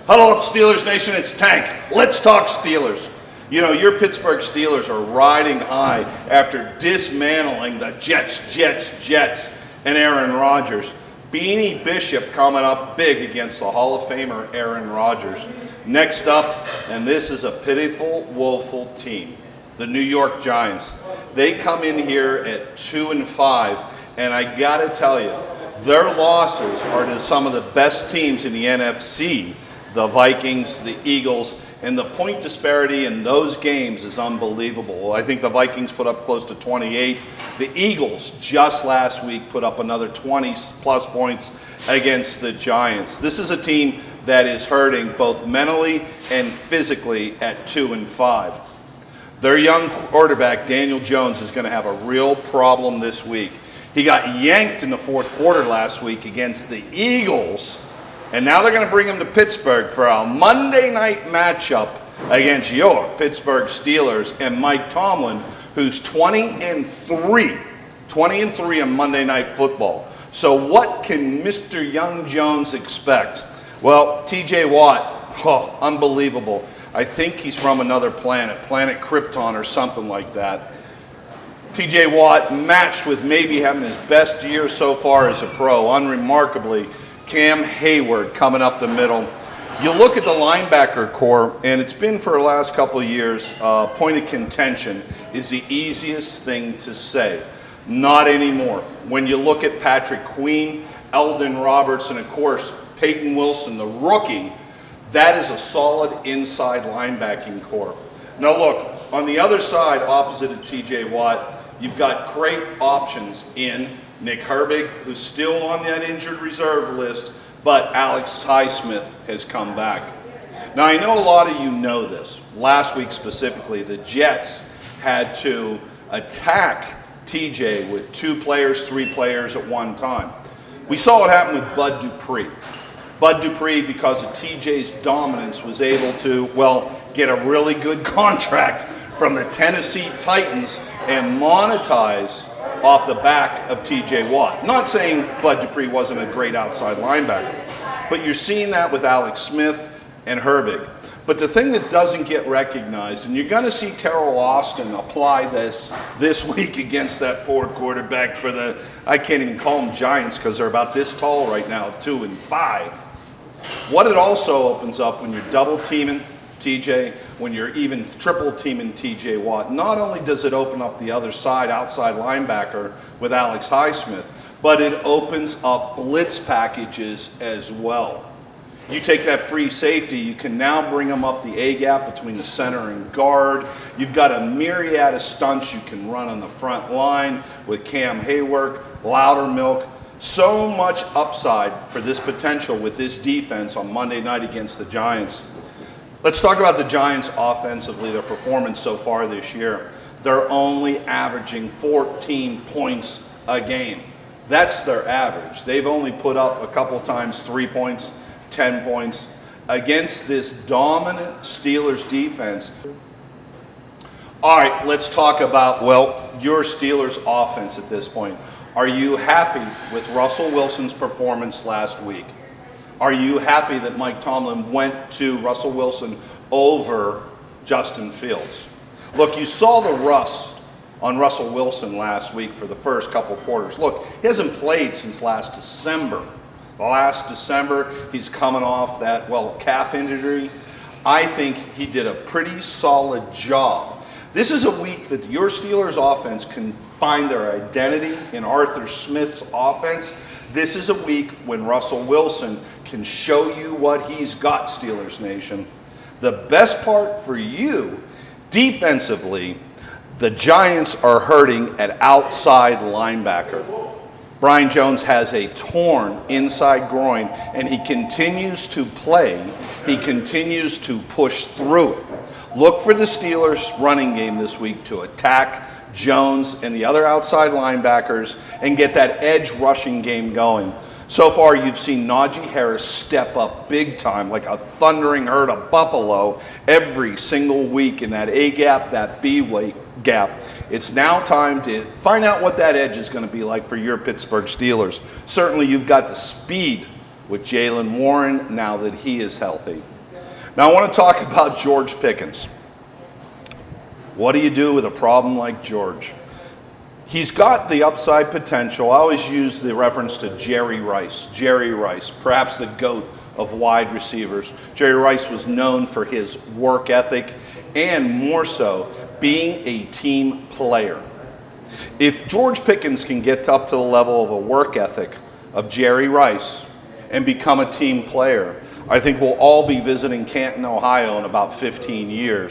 Huddle up, Steelers Nation, it's Tank. Let's talk Steelers. You know, your Pittsburgh Steelers are riding high after dismantling the Jets, and Aaron Rodgers. Beanie Bishop coming up big against the Hall of Famer Aaron Rodgers. Next up, and this is a pitiful, woeful team, the New York Giants. They come in here at 2-5, and I gotta tell you, their losses are to some of the best teams in the NFC, the Vikings, the Eagles, and the point disparity in those games is unbelievable. I think the Vikings put up close to 28. The Eagles just last week put up another 20-plus points against the Giants. This is a team that is hurting both mentally and physically at 2-5. Their young quarterback, Daniel Jones, is going to have a real problem this week. He got yanked in the fourth quarter last week against the Eagles, and now they're going to bring him to Pittsburgh for a Monday night matchup against your Pittsburgh Steelers and Mike Tomlin, who's 20-3 on Monday Night Football. So what can Mr. Young Jones expect? Well, TJ Watt, unbelievable. I think he's from another planet Krypton or something like that. TJ Watt matched with maybe having his best year so far as a pro, unremarkably. Cam Hayward coming up the middle. You look at the linebacker core, and it's been for the last couple of years, point of contention is the easiest thing to say. Not anymore. When you look at Patrick Queen, Eldon Roberts, and of course, Peyton Wilson, the rookie, that is a solid inside linebacking core. Now look, on the other side, opposite of TJ Watt, you've got great options in Nick Herbig, who's still on that injured reserve list, but Alex Highsmith has come back. Now, I know a lot of you know this. Last week specifically, the Jets had to attack TJ with 2 players, 3 players at one time. We saw what happened with Bud Dupree. Bud Dupree, because of TJ's dominance, was able to, get a really good contract from the Tennessee Titans and monetize off the back of TJ Watt. Not saying Bud Dupree wasn't a great outside linebacker, but you're seeing that with Alex Smith and Herbig. But the thing that doesn't get recognized, and you're going to see Terrell Austin apply this week against that poor quarterback for the, I can't even call them Giants because they're about this tall right now, 2-5. What it also opens up when you're double teaming TJ, when you're even triple teaming TJ Watt, not only does it open up the other side, outside linebacker with Alex Highsmith, but it opens up blitz packages as well. You take that free safety, you can now bring them up the A-gap between the center and guard. You've got a myriad of stunts you can run on the front line with Cam Hayward, Loudermilk. So much upside for this potential with this defense on Monday night against the Giants. Let's talk about the Giants offensively, their performance so far this year. They're only averaging 14 points a game. That's their average. They've only put up a couple times 3 points, 10 points against this dominant Steelers defense. All right, let's talk about, your Steelers offense at this point. Are you happy with Russell Wilson's performance last week? Are you happy that Mike Tomlin went to Russell Wilson over Justin Fields? Look, you saw the rust on Russell Wilson last week for the first couple quarters. Look, he hasn't played since last December. Last December, he's coming off that, calf injury. I think he did a pretty solid job. This is a week that your Steelers offense can find their identity in Arthur Smith's offense. This is a week when Russell Wilson can show you what he's got, Steelers Nation. The best part for you, defensively, the Giants are hurting at outside linebacker. Brian Jones has a torn inside groin, and he continues to play. He continues to push through it. Look for the Steelers' running game this week to attack Jones and the other outside linebackers and get that edge rushing game going. So far, you've seen Najee Harris step up big time like a thundering herd of buffalo every single week in that A-gap, that B-gap. It's now time to find out what that edge is going to be like for your Pittsburgh Steelers. Certainly, you've got the speed with Jaylen Warren now that he is healthy. Now I want to talk about George Pickens. What do you do with a problem like George? He's got the upside potential. I always use the reference to Jerry Rice. Jerry Rice, perhaps the GOAT of wide receivers. Jerry Rice was known for his work ethic and more so being a team player. If George Pickens can get up to the level of a work ethic of Jerry Rice and become a team player, I think we'll all be visiting Canton, Ohio in about 15 years